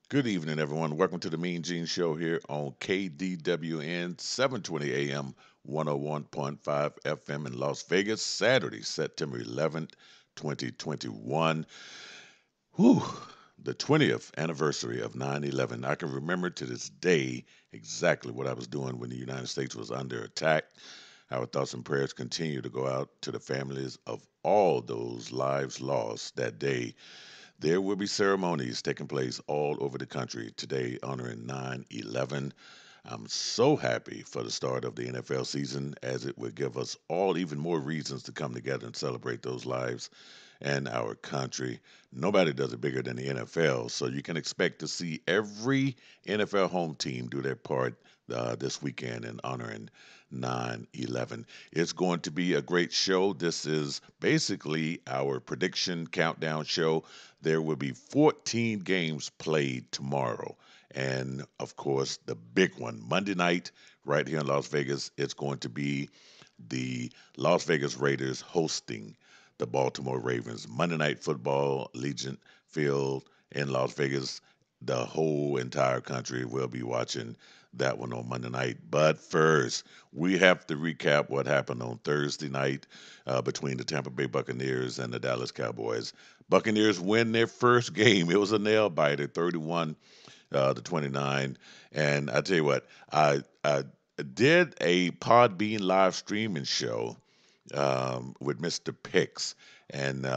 Good evening, everyone. Welcome to the MeanGene Show here on KDWN 720 AM, 101.5 FM in Las Vegas, Saturday, September 11th, 2021. Whew, the 20th anniversary of 9/11. I can remember to this day exactly what I was doing when the United States was under attack. Our thoughts and prayers continue to go out to the families of all those lives lost that day. There will be ceremonies taking place all over the country today honoring 9/11. I'm so happy for the start of the NFL season as it will give us all even more reasons to come together and celebrate those lives and our country. Nobody does it bigger than the NFL, so you can expect to see every NFL home team do their part this weekend in honoring 9/11. It's going to be a great show. This is basically our prediction countdown show. There will be 14 games played tomorrow. And of course, the big one, Monday night, right here in Las Vegas, it's going to be the Las Vegas Raiders hosting the Baltimore Ravens. Monday Night Football, Legion Field in Las Vegas. The whole entire country will be watching that one on Monday night. But first, we have to recap what happened on Thursday night between the Tampa Bay Buccaneers and the Dallas Cowboys. Buccaneers win their first game. It was a nail biter, 31 to 29. And I tell you what, I did a Podbean live streaming show with Mr. Picks. And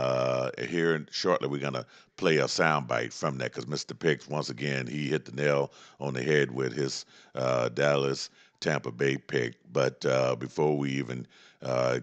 here shortly, we're going to play a soundbite from that because Mr. Picks, once again, he hit the nail on the head with his Dallas Tampa Bay pick. But before we even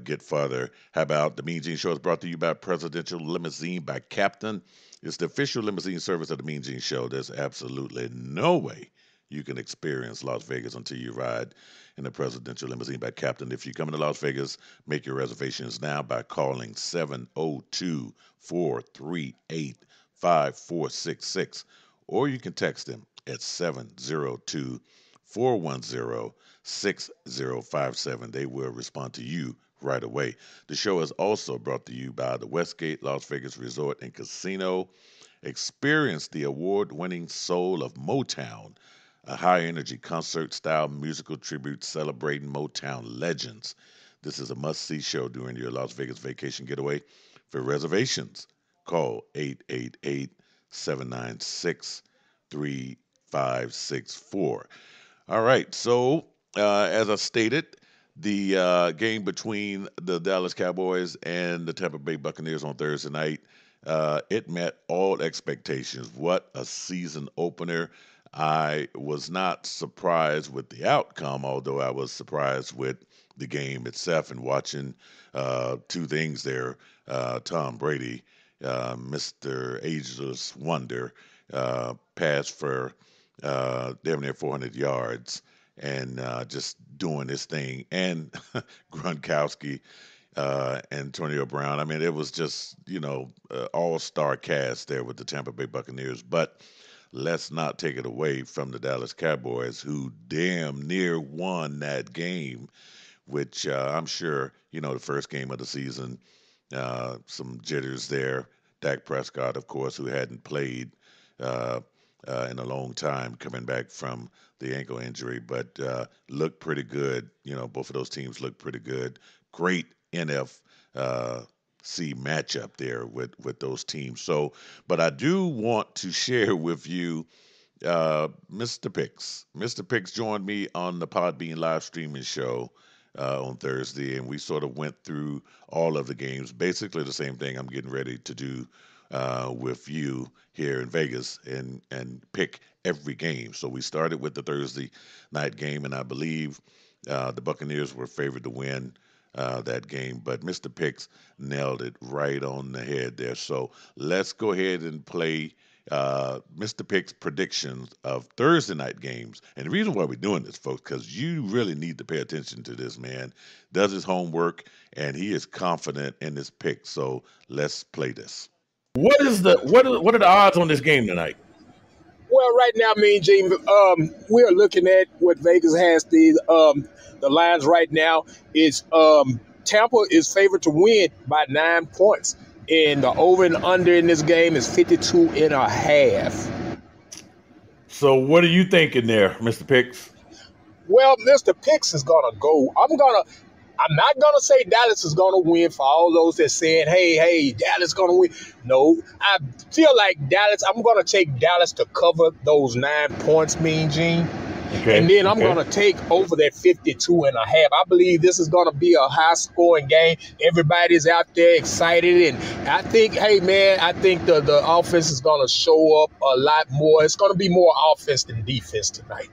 get further, how about the Mean Gene Show is brought to you by Presidential Limousine by Captain. It's the official limousine service of the Mean Gene Show. There's absolutely no way you can experience Las Vegas until you ride in the presidential limousine by Captain. If you come to Las Vegas, make your reservations now by calling 702-438-5466, or you can text them at 702-410-6057. They will respond to you right away. The show is also brought to you by the Westgate Las Vegas Resort and Casino. Experience the award-winning soul of Motown, a high-energy concert-style musical tribute celebrating Motown legends. This is a must-see show during your Las Vegas vacation getaway. For reservations, call 888-796-3564. All right, so as I stated, the game between the Dallas Cowboys and the Tampa Bay Buccaneers on Thursday night, it met all expectations. What a season opener. I was not surprised with the outcome, although I was surprised with the game itself and watching two things there. Tom Brady, Mr. Ageless Wonder, passed for damn near 400 yards and just doing this thing. And Gronkowski, Antonio Brown. I mean, it was just, all-star cast there with the Tampa Bay Buccaneers. But let's not take it away from the Dallas Cowboys, who damn near won that game, which I'm sure, the first game of the season, some jitters there. Dak Prescott, of course, who hadn't played uh, in a long time, coming back from the ankle injury, but looked pretty good. Both of those teams looked pretty good. Great NFC matchup there with those teams. So, but I do want to share with you Mr. Picks. Mr. Picks joined me on the Podbean live streaming show on Thursday, and we sort of went through all of the games. Basically, the same thing I'm getting ready to do with you here in Vegas and pick every game. So we started with the Thursday night game, and I believe the Buccaneers were favored to win that game, but Mr. Picks nailed it right on the head there. So let's go ahead and play Mr. Picks' predictions of Thursday night games. And the reason why we're doing this, folks, because you really need to pay attention to this man. Does his homework, and he is confident in his pick. So let's play this. What are the odds on this game tonight? Well, right now, Mean Gene, we are looking at what Vegas has the lines right now. Is Tampa is favored to win by 9 points, and the over and under in this game is 52.5. So what are you thinking there, Mr. Picks? Well, Mr. Picks is gonna go. I'm not gonna say Dallas is gonna win for all those that saying, hey, Dallas gonna win. No, I feel like Dallas. I'm gonna take Dallas to cover those 9 points, Mean Gene. Okay. And then I'm going to take over that 52 and a half. I believe this is going to be a high-scoring game. Everybody's out there excited. And I think, hey, man, I think the offense is going to show up a lot more. It's going to be more offense than defense tonight.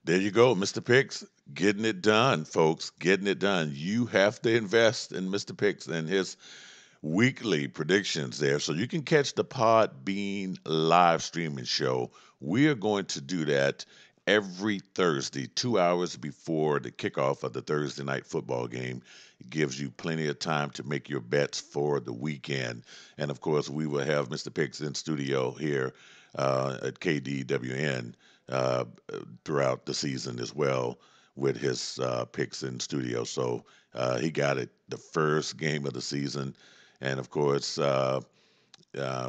There you go, Mr. Picks. Getting it done, folks. Getting it done. You have to invest in Mr. Picks and his weekly predictions there. So you can catch the Podbean live streaming show. We are going to do that every Thursday, 2 hours before the kickoff of the Thursday night football game. It gives you plenty of time to make your bets for the weekend. And of course, we will have Mr. Picks in studio here at KDWN throughout the season as well with his picks in studio. So he got it the first game of the season. And of course,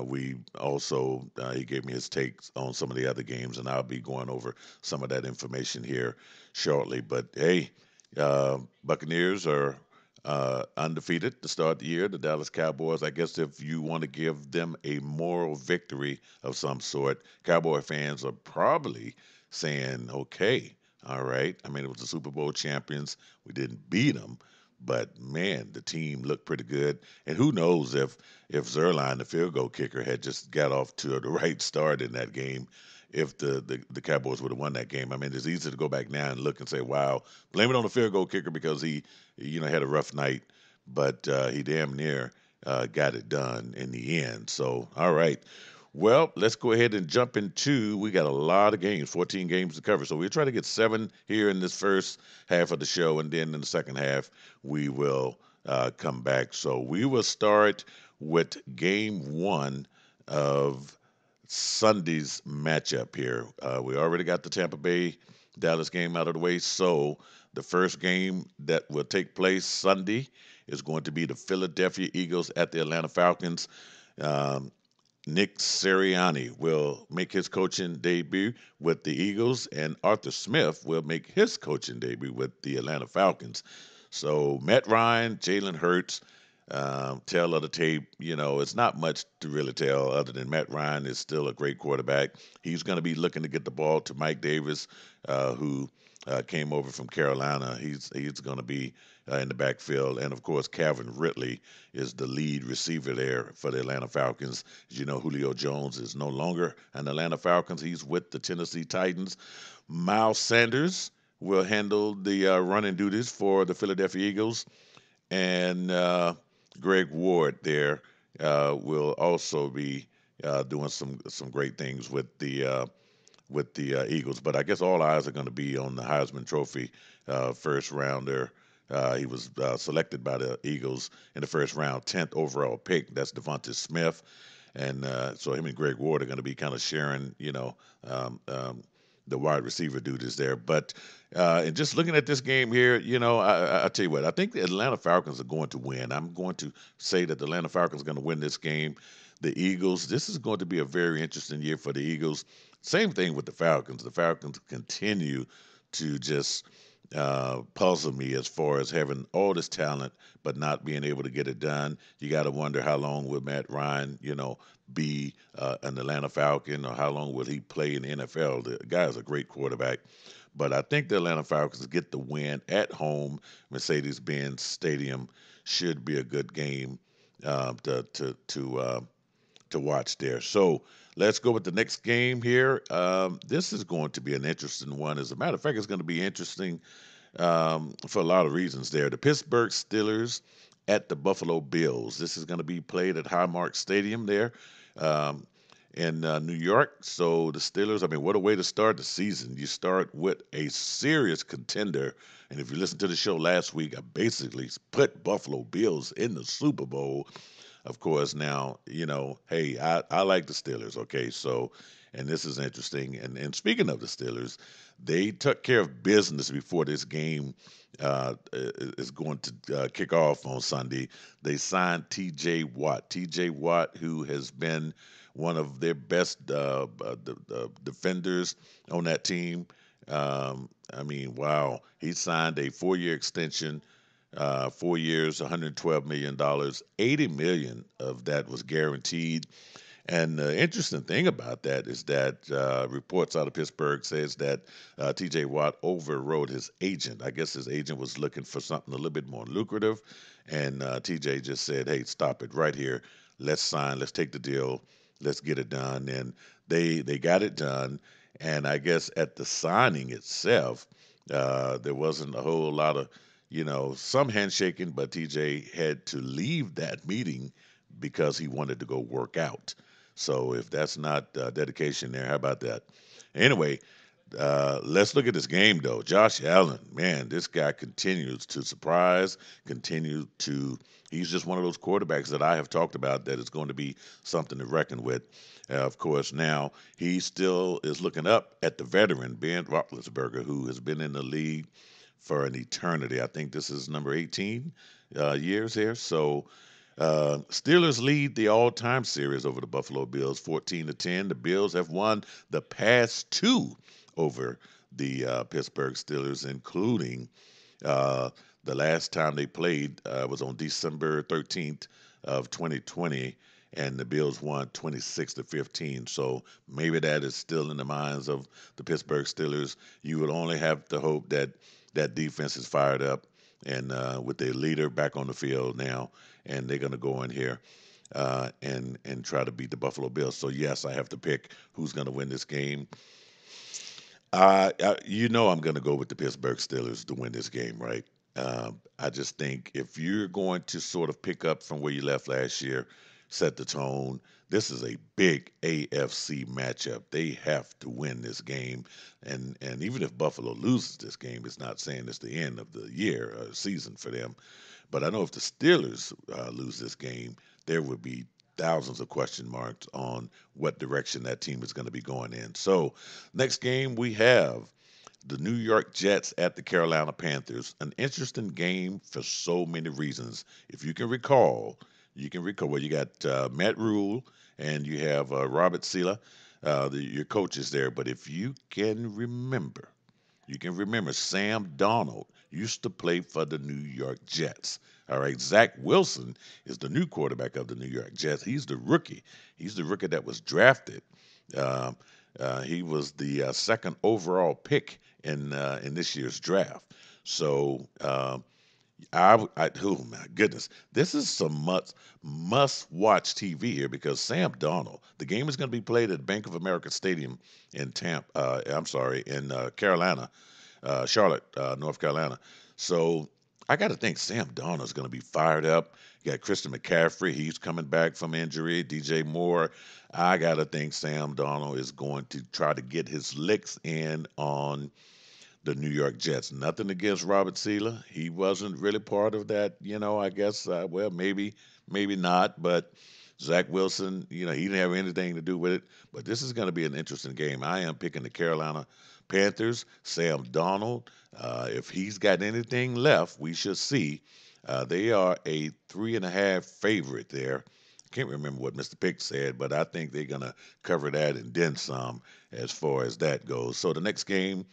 we also, he gave me his takes on some of the other games, and I'll be going over some of that information here shortly. But hey, Buccaneers are undefeated to start the year. The Dallas Cowboys, I guess if you want to give them a moral victory of some sort, Cowboy fans are probably saying, okay, all right. I mean, it was the Super Bowl champions. We didn't beat them. But man, the team looked pretty good, and who knows if Zerline, the field goal kicker, had just got off to the right start in that game, if the Cowboys would have won that game. I mean, it's easy to go back now and look and say, wow, blame it on the field goal kicker because he had a rough night, but he damn near got it done in the end. So, all right. Well, let's go ahead and jump into. We got a lot of games, 14 games to cover. So we'll try to get 7 here in this first half of the show, and then in the second half we will come back. So we will start with game 1 of Sunday's matchup here. We already got the Tampa Bay Dallas game out of the way. So the first game that will take place Sunday is going to be the Philadelphia Eagles at the Atlanta Falcons. Um, Nick Sirianni will make his coaching debut with the Eagles, and Arthur Smith will make his coaching debut with the Atlanta Falcons. So Matt Ryan, Jalen Hurts, tell of the tape, it's not much to really tell other than Matt Ryan is still a great quarterback. He's going to be looking to get the ball to Mike Davis, who came over from Carolina. He's going to be in the backfield. And, of course, Calvin Ridley is the lead receiver there for the Atlanta Falcons. As you know, Julio Jones is no longer an Atlanta Falcons. He's with the Tennessee Titans. Miles Sanders will handle the running duties for the Philadelphia Eagles. And Greg Ward there will also be doing some great things with the Eagles. But I guess all eyes are going to be on the Heisman Trophy first rounder. He was selected by the Eagles in the first round, 10th overall pick. That's Devonta Smith. And so him and Greg Ward are going to be kind of sharing, the wide receiver duties there. But and just looking at this game here, I tell you what, I think the Atlanta Falcons are going to win. I'm going to say that the Atlanta Falcons are going to win this game. The Eagles, this is going to be a very interesting year for the Eagles. Same thing with the Falcons. The Falcons continue to just puzzle me as far as having all this talent but not being able to get it done. You got to wonder how long will Matt Ryan, be an Atlanta Falcon, or how long will he play in the NFL? The guy is a great quarterback. But I think the Atlanta Falcons get the win at home. Mercedes-Benz Stadium should be a good game to watch there. So let's go with the next game here. This is going to be an interesting one. As a matter of fact, it's going to be interesting for a lot of reasons there. The Pittsburgh Steelers at the Buffalo Bills. This is going to be played at Highmark Stadium there in New York. So the Steelers, I mean, what a way to start the season. You start with a serious contender. And if you listened to the show last week, I basically put Buffalo Bills in the Super Bowl. Of course, now, hey, I like the Steelers, okay? So, and this is interesting. And speaking of the Steelers, they took care of business before this game is going to kick off on Sunday. They signed T.J. Watt. T.J. Watt, who has been one of their best defenders on that team. I mean, wow, he signed a 4-year extension, 4 years, $112 million. 80 million of that was guaranteed. And the interesting thing about that is that reports out of Pittsburgh says that T.J. Watt overrode his agent. I guess his agent was looking for something a little bit more lucrative, and T.J. just said, "Hey, stop it right here. Let's sign. Let's take the deal. Let's get it done." And they got it done. And I guess at the signing itself, there wasn't a whole lot of, some handshaking, but TJ had to leave that meeting because he wanted to go work out. So if that's not dedication there, how about that? Anyway, let's look at this game though. Josh Allen, man, this guy continues to surprise, continue to. He's just one of those quarterbacks that I have talked about that is going to be something to reckon with. Of course, now he still is looking up at the veteran Ben Roethlisberger, who has been in the league for an eternity. I think this is number 18 years here. So Steelers lead the all-time series over the Buffalo Bills, 14-10. The Bills have won the past two over the Pittsburgh Steelers, including uh, the last time they played was on December 13th of 2020, and the Bills won 26-15. So maybe that is still in the minds of the Pittsburgh Steelers. You would only have to hope that that defense is fired up and with their leader back on the field now, and they're going to go in here and try to beat the Buffalo Bills. So yes, I have to pick who's going to win this game. I'm going to go with the Pittsburgh Steelers to win this game, right? I just think if you're going to sort of pick up from where you left last year, set the tone. This is a big AFC matchup. They have to win this game, and even if Buffalo loses this game, it's not saying it's the end of the year or season for them. But I know if the Steelers lose this game, there would be thousands of question marks on what direction that team is going to be going in. So, next game we have the New York Jets at the Carolina Panthers. An interesting game for so many reasons. If you can recall, well, you got Matt Rule and you have Robert Sala, your coaches there. But if you can remember Sam Darnold used to play for the New York Jets. All right, Zach Wilson is the new quarterback of the New York Jets. He's the rookie. He's the rookie that was drafted. Um, he was the second overall pick in this year's draft. So oh my goodness, this is some must watch TV here because Sam Darnold. The game is going to be played at Bank of America Stadium in in Carolina, Charlotte, North Carolina. So I got to think Sam Darnold is going to be fired up. You got Christian McCaffrey, he's coming back from injury. DJ Moore. I got to think Sam Darnold is going to try to get his licks in on the New York Jets. Nothing against Robert Sala. He wasn't really part of that, I guess, well, maybe not, but Zach Wilson, he didn't have anything to do with it. But this is going to be an interesting game. I am picking the Carolina Panthers. Sam Donald, if he's got anything left, we should see. They are a 3.5 favorite there. I can't remember what Mr. Pick said, but I think they're going to cover that and then some as far as that goes. So the next game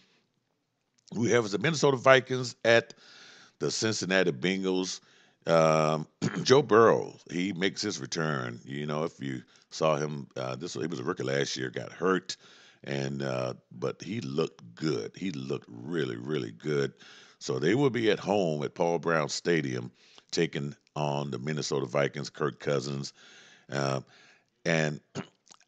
we have is the Minnesota Vikings at the Cincinnati Bengals. Joe Burrow, he makes his return. If you saw him, he was a rookie last year, got hurt, and but he looked good. He looked really, really good. So they will be at home at Paul Brown Stadium, taking on the Minnesota Vikings. Kirk Cousins, uh, and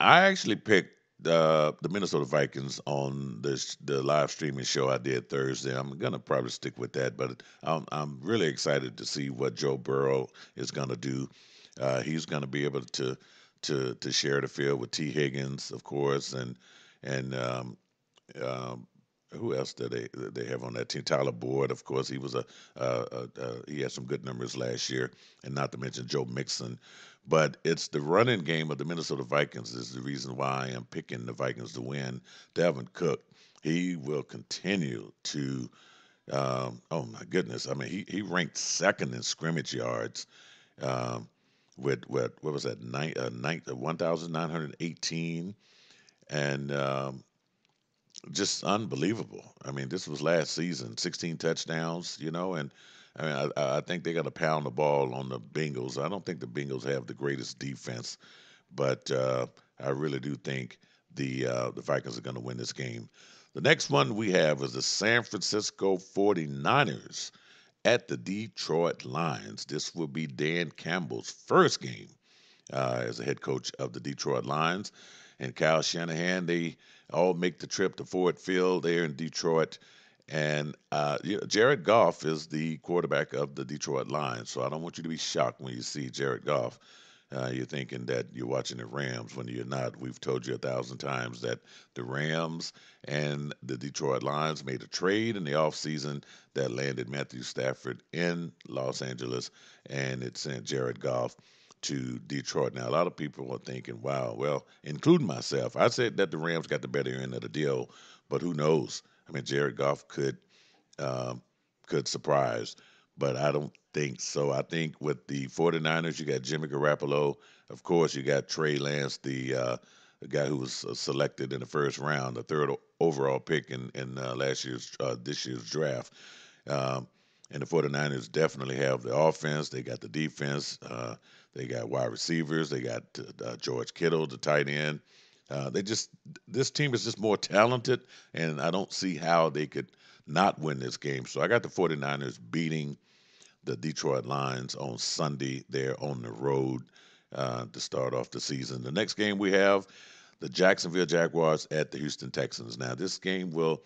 I actually picked the Minnesota Vikings on the live streaming show I did Thursday. I'm gonna probably stick with that, but I'm really excited to see what Joe Burrow is gonna do. He's gonna be able to share the field with T. Higgins, of course, and um, who else do they have on that team? Tyler Boyd, of course. He had some good numbers last year, and not to mention Joe Mixon. But it's the running game of the Minnesota Vikings is the reason why I am picking the Vikings to win. Dalvin Cook, he will continue to. Oh my goodness! I mean, he ranked second in scrimmage yards. Um, with what was that 1,918, and just unbelievable. I mean, this was last season, 16 touchdowns, and I mean, I think they got to pound the ball on the Bengals. I don't think the Bengals have the greatest defense, but I really do think the Vikings are going to win this game. The next one we have is the San Francisco 49ers at the Detroit Lions. This will be Dan Campbell's first game as a head coach of the Detroit Lions. And Kyle Shanahan, they all make the trip to Ford Field there in Detroit. And Jared Goff is the quarterback of the Detroit Lions. So I don't want you to be shocked when you see Jared Goff. You're thinking that you're watching the Rams when you're not. We've told you 1,000 times that the Rams and the Detroit Lions made a trade in the offseason that landed Matthew Stafford in Los Angeles, and it sent Jared Goff to Detroit. Now, a lot of people are thinking, wow, well, including myself, I said that the Rams got the better end of the deal, but who knows? I mean, Jared Goff um, could surprise, but I don't think so. I think with the 49ers, you got Jimmy Garoppolo. Of course, you got Trey Lance, the guy who was selected in the first round, the third overall pick in this year's draft. Um, and the 49ers definitely have the offense. They got the defense. They got wide receivers. They got George Kittle, the tight end. This team is just more talented, and I don't see how they could not win this game. So I got the 49ers beating the Detroit Lions on Sunday there on the road to start off the season. The next game we have the Jacksonville Jaguars at the Houston Texans. Now, this game will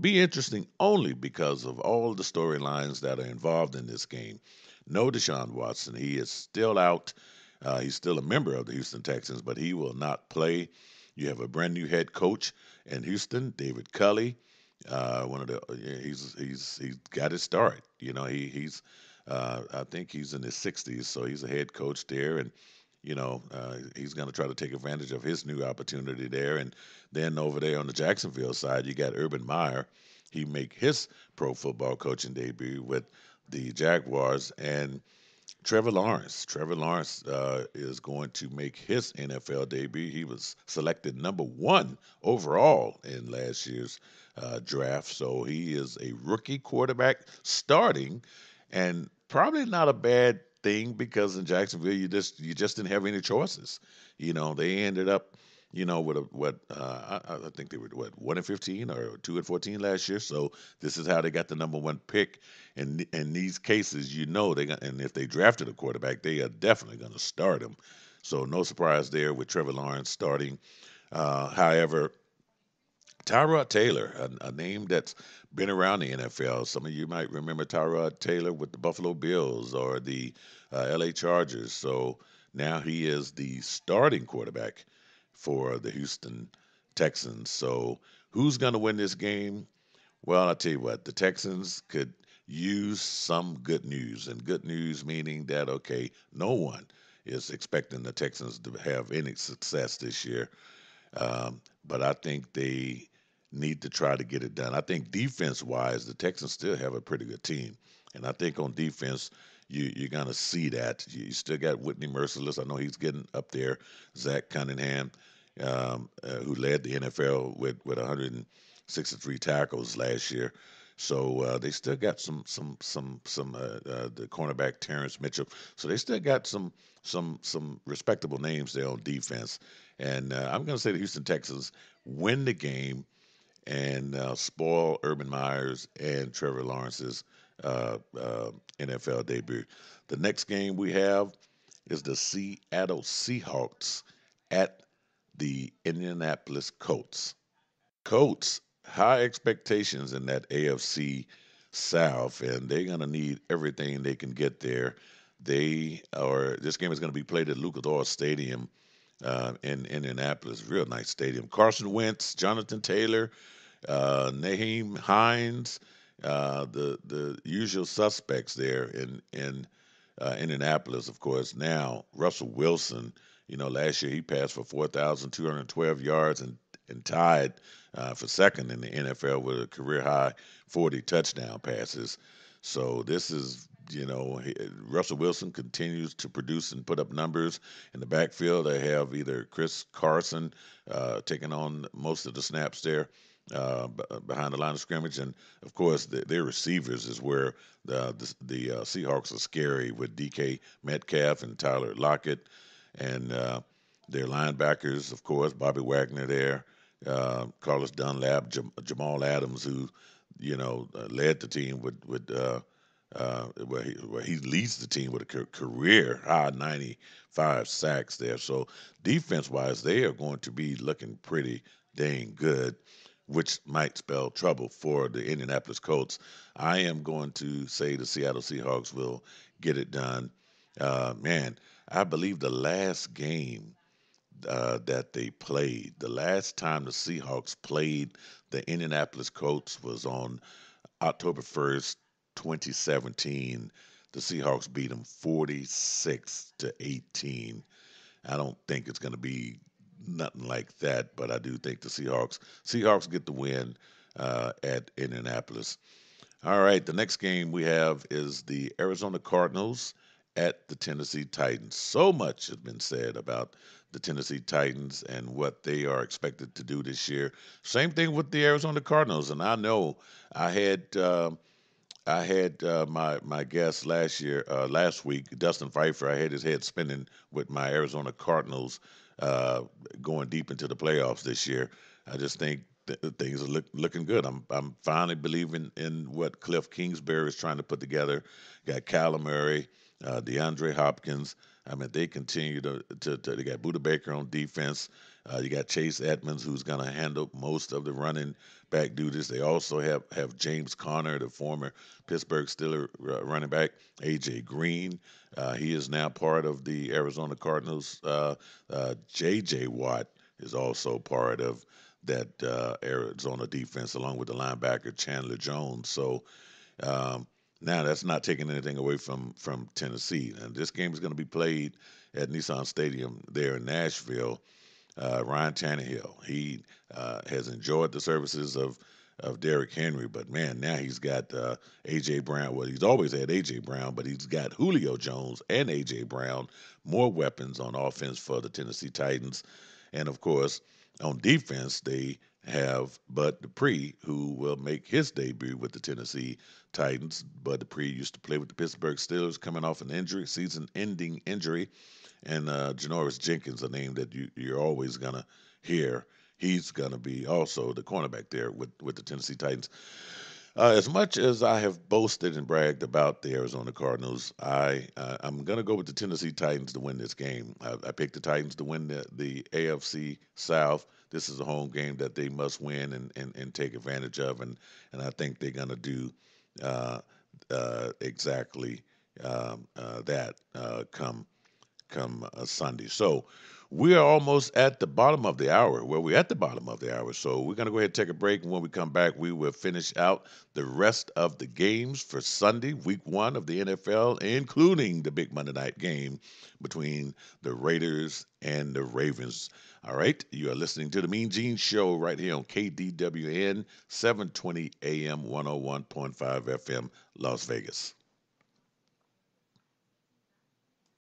be interesting only because of all the storylines that are involved in this game. No Deshaun Watson. He is still out. He's still a member of the Houston Texans, but he will not play. You have a brand new head coach in Houston, David Culley. One of the he's got his start. He's I think he's in his 60s, so he's a head coach there, and he's going to try to take advantage of his new opportunity there. And then over there on the Jacksonville side, you got Urban Meyer. He make his pro football coaching debut with the Jaguars, and Trevor Lawrence. Trevor Lawrence is going to make his NFL debut. He was selected number one overall in last year's draft, so he is a rookie quarterback starting, and probably not a bad thing because in Jacksonville you just didn't have any choices. They ended up with I think they were 1-15 or 2-14 last year. So this is how they got the number one pick. And in these cases, and if they drafted a quarterback, they are definitely going to start him. So no surprise there with Trevor Lawrence starting. However, Tyrod Taylor, a name that's been around the NFL. Some of you might remember Tyrod Taylor with the Buffalo Bills or the LA Chargers. So now he is the starting quarterback for the Houston Texans. So who's going to win this game? Well, I'll tell you what, the Texans could use some good news, and good news meaning that, okay, no one is expecting the Texans to have any success this year. But I think they need to try to get it done. I think defense wise, the Texans still have a pretty good team. And I think on defense, you're going to see that. You still got Whitney Merciless. I know he's getting up there. Zach Cunningham, who led the NFL with 163 tackles last year. So they still got the cornerback Terrence Mitchell. So they still got some respectable names there on defense. And I'm going to say the Houston Texans win the game and spoil Urban Meyer's and Trevor Lawrence's NFL debut. The next game we have is the Seattle Seahawks at the Indianapolis Colts. Colts, high expectations in that AFC South, and they're going to need everything they can get there. This game is going to be played at Lucas Oil Stadium in Indianapolis. Real nice stadium. Carson Wentz, Jonathan Taylor, Naheem Hines, the usual suspects there in Indianapolis, of course. Now Russell Wilson, last year he passed for 4,212 yards and tied for second in the NFL with a career high 40 touchdown passes. So this is Russell Wilson continues to produce and put up numbers in the backfield. They have either Chris Carson taking on most of the snaps there behind the line of scrimmage, and of course their receivers is where the Seahawks are scary with DK Metcalf and Tyler Lockett, and their linebackers, of course, Bobby Wagner there, Carlos Dunlap, Jamal Adams, who led the team where he leads the team with a career high 95 sacks there. So defense wise, they are going to be looking pretty dang good, which might spell trouble for the Indianapolis Colts. I am going to say the Seattle Seahawks will get it done. Man, I believe the last game that they played, the last time the Seahawks played the Indianapolis Colts was on October 1st, 2017. The Seahawks beat them 46-18. I don't think it's going to be nothing like that, but I do think the Seahawks get the win at Indianapolis. All right, the next game we have is the Arizona Cardinals at the Tennessee Titans. So much has been said about the Tennessee Titans and what they are expected to do this year. Same thing with the Arizona Cardinals, and I know I had my guest last week, Dustin Pfeiffer. I had his head spinning with my Arizona Cardinals going deep into the playoffs this year. I just think things are looking good. I'm finally believing in what Cliff Kingsbury is trying to put together. Got Kyler Murray, DeAndre Hopkins. I mean, they continue to they got Buda Baker on defense. You got Chase Edmonds, who's going to handle most of the running back duties. They also have James Conner, the former Pittsburgh Steelers running back. A.J. Green, he is now part of the Arizona Cardinals. J.J. Watt is also part of that Arizona defense, along with the linebacker Chandler Jones. So now that's not taking anything away from Tennessee. And this game is going to be played at Nissan Stadium there in Nashville. Ryan Tannehill, he has enjoyed the services of Derrick Henry, but man, now he's got A.J. Brown. Well, he's always had A.J. Brown, but he's got Julio Jones and A.J. Brown, more weapons on offense for the Tennessee Titans. And of course, on defense, they have Bud Dupree, who will make his debut with the Tennessee Titans. Bud Dupree used to play with the Pittsburgh Steelers, coming off an season-ending injury. And Janoris Jenkins, a name that you're always going to hear. He's going to be also the cornerback there with the Tennessee Titans. As much as I have boasted and bragged about the Arizona Cardinals, I'm going to go with the Tennessee Titans to win this game. I picked the Titans to win the AFC South. This is a home game that they must win and take advantage of, and I think they're going to do exactly that come Sunday. So we are almost at the bottom of the hour. Well, we're at the bottom of the hour. So we're going to go ahead and take a break. And when we come back, we will finish out the rest of the games for Sunday, week 1 of the NFL, including the big Monday night game between the Raiders and the Ravens. All right. You are listening to the MeanGene Show right here on KDWN, 720 AM, 101.5 FM, Las Vegas.